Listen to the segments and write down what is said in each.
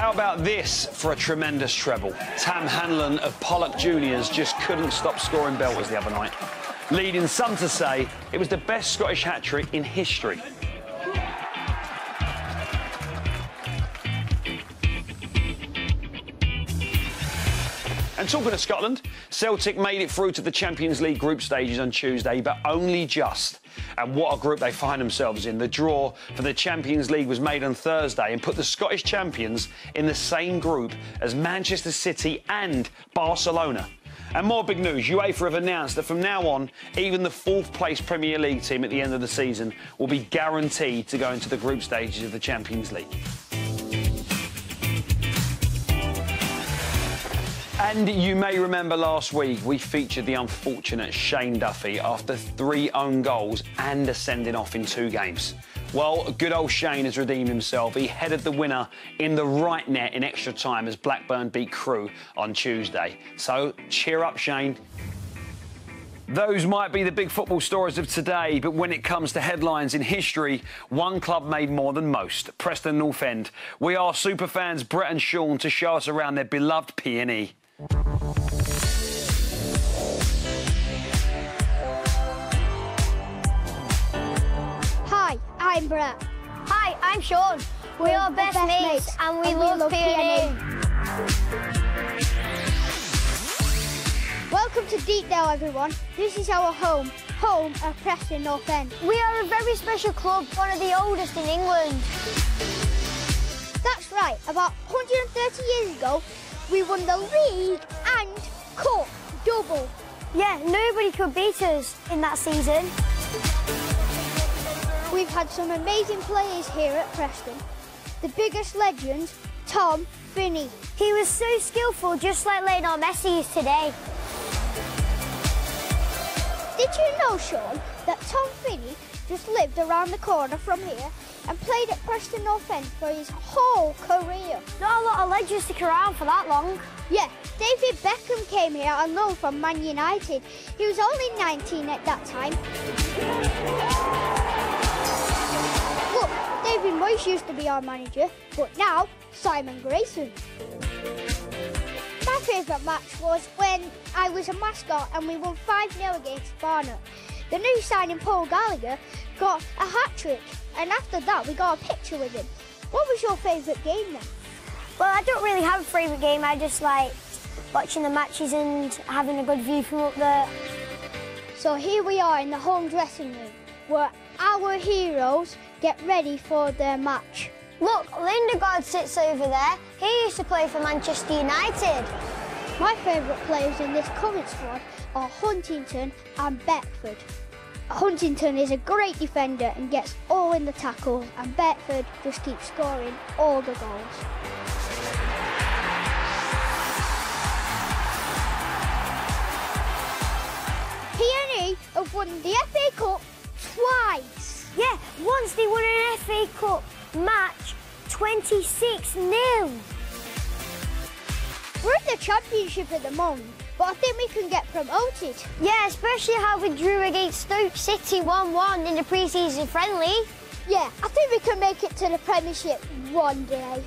How about this for a tremendous treble? Tam Hanlon of Pollock Juniors just couldn't stop scoring belters the other night, leading some to say it was the best Scottish hat-trick in history. And talking of Scotland, Celtic made it through to the Champions League group stages on Tuesday, but only just. And what a group they find themselves in. The draw for the Champions League was made on Thursday and put the Scottish champions in the same group as Manchester City and Barcelona. And more big news, UEFA have announced that from now on, even the fourth-place Premier League team at the end of the season will be guaranteed to go into the group stages of the Champions League. And you may remember last week we featured the unfortunate Shane Duffy after 3 own goals and a sending off in 2 games. Well, good old Shane has redeemed himself. He headed the winner in the right net in extra time as Blackburn beat Crewe on Tuesday. So cheer up, Shane. Those might be the big football stories of today, but when it comes to headlines in history, one club made more than most, Preston North End. We asked superfans Brett and Sean to show us around their beloved P&E. Hi, I'm Brett. Hi, I'm Sean. We are best mates and we love P&E. Welcome to Deepdale, everyone. This is our home of Preston North End. We are a very special club, one of the oldest in England. That's right, about 130 years ago, we won the league and cup double. Yeah, nobody could beat us in that season. We've had some amazing players here at Preston. The biggest legends, Tom Finney. He was so skillful, just like Lionel Messi is today. Did you know, Sean, that Tom Finney just lived around the corner from here and played at Preston North End for his whole career? Not a lot of legends stick around for that long. Yeah, David Beckham came here on loan from Man United. He was only 19 at that time. Look, David Moyes used to be our manager, but now Simon Grayson. My favourite match was when I was a mascot and we won 5-0 against Barnet. The new signing Paul Gallagher got a hat-trick, and after that we got a picture with him. What was your favourite game then? Well, I don't really have a favourite game. I just like watching the matches and having a good view from up there. So here we are in the home dressing room, where our heroes get ready for their match. Look, Lindegaard sits over there. He used to play for Manchester United. My favourite players in this current squad are Huntington and Beckford. Huntington is a great defender and gets all in the tackles, and Beckford just keeps scoring all the goals. P&E have won the FA Cup twice. Yeah, once they won an FA Cup match 26-0. We're in the Championship at the moment, but I think we can get promoted. Yeah, especially how we drew against Stoke City 1-1 in the pre-season friendly. Yeah, I think we can make it to the Premiership one day.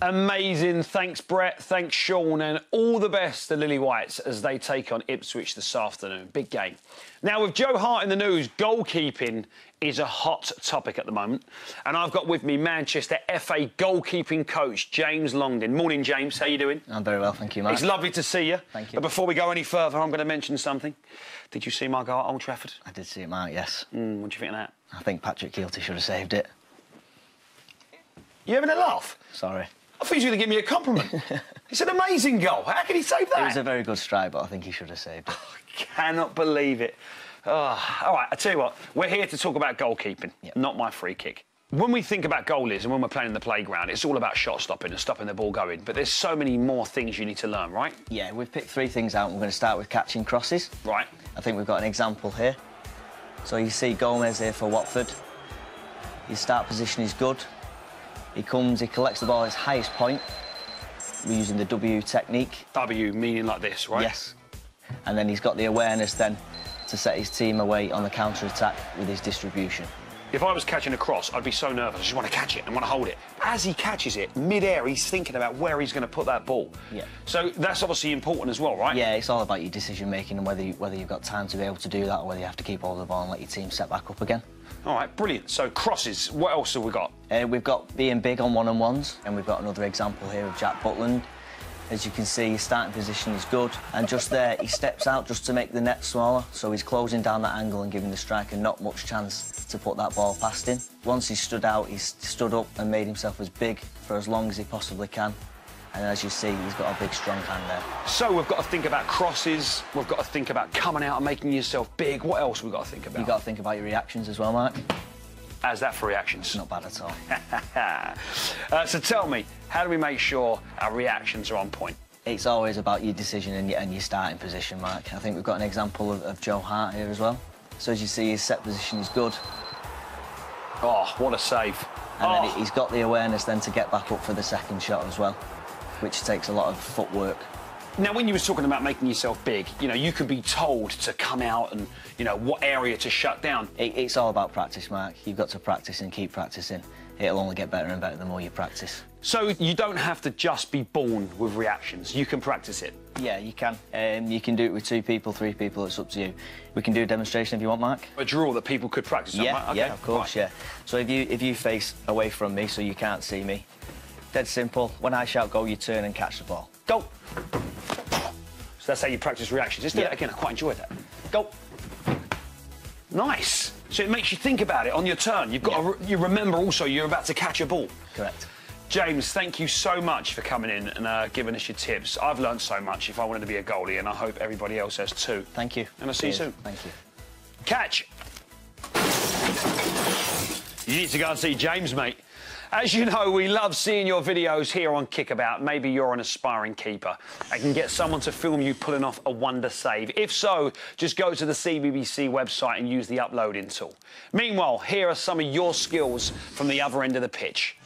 Amazing. Thanks, Brett. Thanks, Sean. And all the best to Lily Whites as they take on Ipswich this afternoon. Big game. Now, with Joe Hart in the news, goalkeeping is a hot topic at the moment. And I've got with me Manchester FA goalkeeping coach, James Longden. Morning, James. How you doing? I'm very well, thank you, Mark. It's lovely to see you. Thank you. But before we go any further, I'm going to mention something. Did you see my goal at Old Trafford? I did see it, Mark, yes. What do you think of that? I think Patrick Keelty should have saved it. You having a laugh? Sorry. I thought you were going to give me a compliment. It's an amazing goal. How can he save that? It was a very good strike, but I think he should have saved it. I cannot believe it. Oh, all right, I tell you what, we're here to talk about goalkeeping, not my free kick. When we think about goalies and when we're playing in the playground, it's all about shot stopping and stopping the ball going. But there's so many more things you need to learn, right? Yeah, we've picked 3 things out and we're going to start with catching crosses. Right. I think we've got an example here. So you see Gomez here for Watford. His start position is good. He collects the ball at his highest point. We're using the W technique. W meaning like this, right? Yes. and then he's got the awareness then to set his team away on the counter-attack with his distribution. If I was catching a cross, I'd be so nervous. I just want to catch it and want to hold it. As he catches it, mid-air, he's thinking about where he's going to put that ball. Yeah. So that's obviously important as well, right? Yeah, it's all about your decision-making and whether you've got time to be able to do that or whether you have to keep hold of the ball and let your team set back up again. All right, brilliant. So crosses, what else have we got? We've got being big on one-on-ones, and we've got another example here of Jack Butland. As you can see, his starting position is good, and just there, he steps out just to make the net smaller, so he's closing down that angle and giving the striker not much chance to put that ball past him. Once he's stood out, he's stood up and made himself as big for as long as he possibly can. And as you see, he's got a big, strong hand there. So we've got to think about crosses, we've got to think about coming out and making yourself big. What else have we got to think about? You've got to think about your reactions as well, Mark. How's that for reactions? Not bad at all. So tell me, how do we make sure our reactions are on point? It's always about your decision and your starting position, Mark. I think we've got an example of Joe Hart here as well. So as you see, his set position is good. Oh, what a save. And then he's got the awareness then to get back up for the second shot as well, which takes a lot of footwork. Now, when you were talking about making yourself big, you know, you could be told to come out and, you know, what area to shut down. It's all about practice, Mark. You've got to practice and keep practicing. It'll only get better and better the more you practice. So you don't have to just be born with reactions. You can practice it. Yeah, you can. You can do it with 2 people, 3 people. It's up to you. We can do a demonstration if you want, Mark. A drill that people could practice on, Yeah, right? Okay. yeah, of course, right. yeah. So if you face away from me so you can't see me, dead simple. When I shout go, you turn and catch the ball. Go! So that's how you practice reactions. Let's do that again. I quite enjoyed that. Go. Nice. So it makes you think about it on your turn. You've got to, you remember also you're about to catch a ball. Correct. James, thank you so much for coming in and giving us your tips. I've learned so much if I wanted to be a goalie, and I hope everybody else has too. Thank you. And I'll see you soon. Thank you. Catch. You need to go and see James, mate. As you know, we love seeing your videos here on Kickabout. Maybe you're an aspiring keeper and can get someone to film you pulling off a wonder save. If so, just go to the CBBC website and use the uploading tool. Meanwhile, here are some of your skills from the other end of the pitch.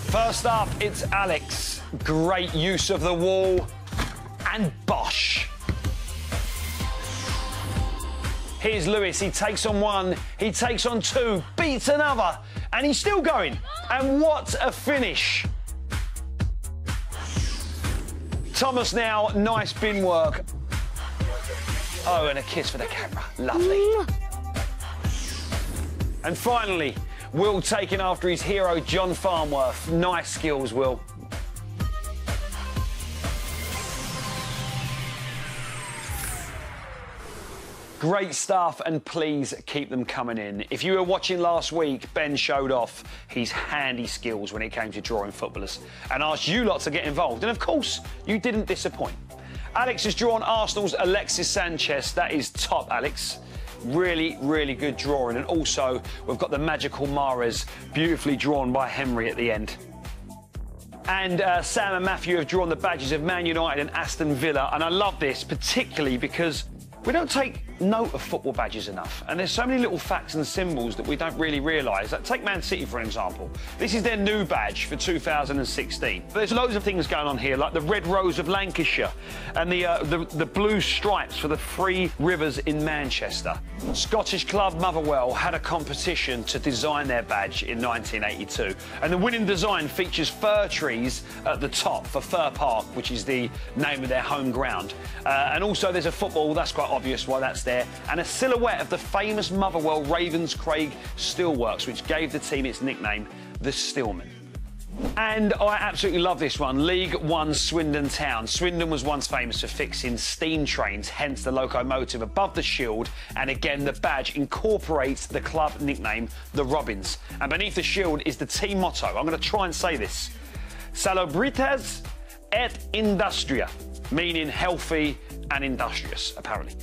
First up, it's Alex. Great use of the wall. And Bosch. Here's Lewis, he takes on 1, he takes on 2, beats another, and he's still going. And what a finish. Thomas now, nice bin work. Oh, and a kiss for the camera, lovely. And finally, Will taking after his hero, John Farnworth. Nice skills, Will. Great stuff, and please keep them coming in. If you were watching last week, Ben showed off his handy skills when it came to drawing footballers and asked you lot to get involved. And of course, you didn't disappoint. Alex has drawn Arsenal's Alexis Sanchez. That is top, Alex. Really, really good drawing. And also, we've got the magical Mahrez, beautifully drawn by Henry at the end. And Sam and Matthew have drawn the badges of Man United and Aston Villa. And I love this, particularly because we don't take note of football badges enough, and there's so many little facts and symbols that we don't really realise. Like, take Man City, for example. This is their new badge for 2016. But there's loads of things going on here, like the Red Rose of Lancashire and the blue stripes for the Three Rivers in Manchester. Scottish club Motherwell had a competition to design their badge in 1982, and the winning design features fir trees at the top for Fir Park, which is the name of their home ground. And also there's a football, that's quite obvious why that's there, and a silhouette of the famous Motherwell Ravenscraig Steelworks, which gave the team its nickname, the Steelmen. And I absolutely love this one, League One Swindon Town. Swindon was once famous for fixing steam trains, hence the locomotive above the shield, and again the badge incorporates the club nickname, the Robins. And beneath the shield is the team motto. I'm going to try and say this. Salubritas et Industria, meaning healthy and industrious, apparently.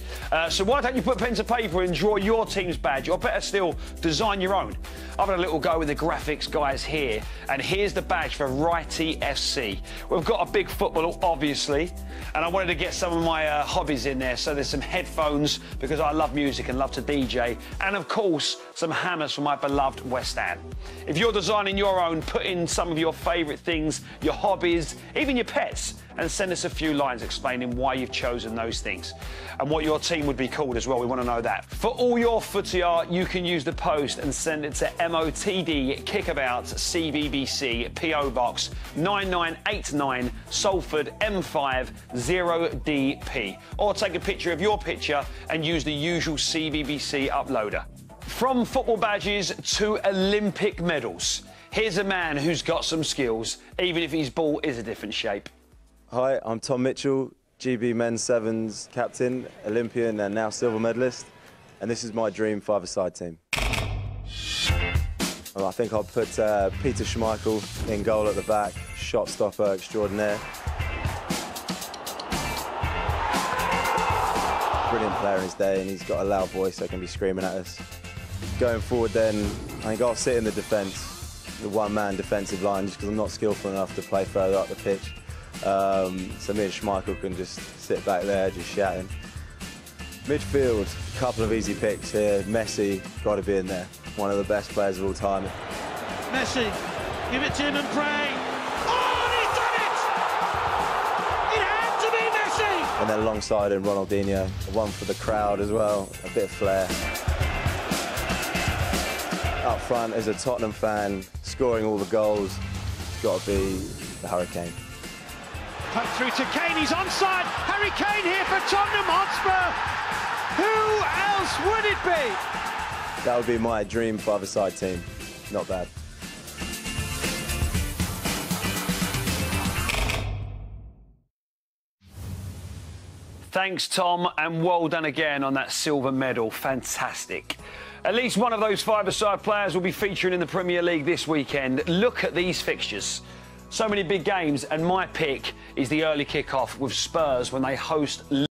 So why don't you put pen to paper and draw your team's badge, or better still, design your own. I've had a little go with the graphics guys here, and here's the badge for Righty FC. We've got a big football, obviously, and I wanted to get some of my hobbies in there, so there's some headphones, because I love music and love to DJ, and of course, some hammers for my beloved West Ham. If you're designing your own, put in some of your favourite things, your hobbies, even your pets, and send us a few lines explaining why you've chosen those things and what your team would be called as well. We want to know that. For all your footy art, you can use the post and send it to MOTD Kickabout, CBBC, PO Box 9989, Salford M5 0DP. Or take a picture of your picture and use the usual CBBC uploader. From football badges to Olympic medals, here's a man who's got some skills, even if his ball is a different shape. Hi, I'm Tom Mitchell, GB Men's Sevens captain, Olympian and now silver medalist, and this is my dream five-a-side team. Well, I think I'll put Peter Schmeichel in goal at the back, shot stopper extraordinaire. Brilliant player in his day, and he's got a loud voice that can be screaming at us. Going forward then, I think I'll sit in the defence, the one-man defensive line, just because I'm not skillful enough to play further up the pitch. So me and Schmeichel can just sit back there, just shouting. Midfield, a couple of easy picks here. Messi, got to be in there. One of the best players of all time. Messi, give it to him and pray. Oh, and he's done it! It had to be Messi! And then alongside him, Ronaldinho. One for the crowd as well, a bit of flair. Up front, as a Tottenham fan, scoring all the goals, it's got to be the Hurricane. Cut through to Kane, he's onside. Harry Kane here for Tottenham Hotspur. Who else would it be? That would be my dream five-a-side team. Not bad. Thanks, Tom, and well done again on that silver medal. Fantastic. At least one of those five-a-side players will be featuring in the Premier League this weekend. Look at these fixtures. So many big games, and my pick is the early kick-off with Spurs when they host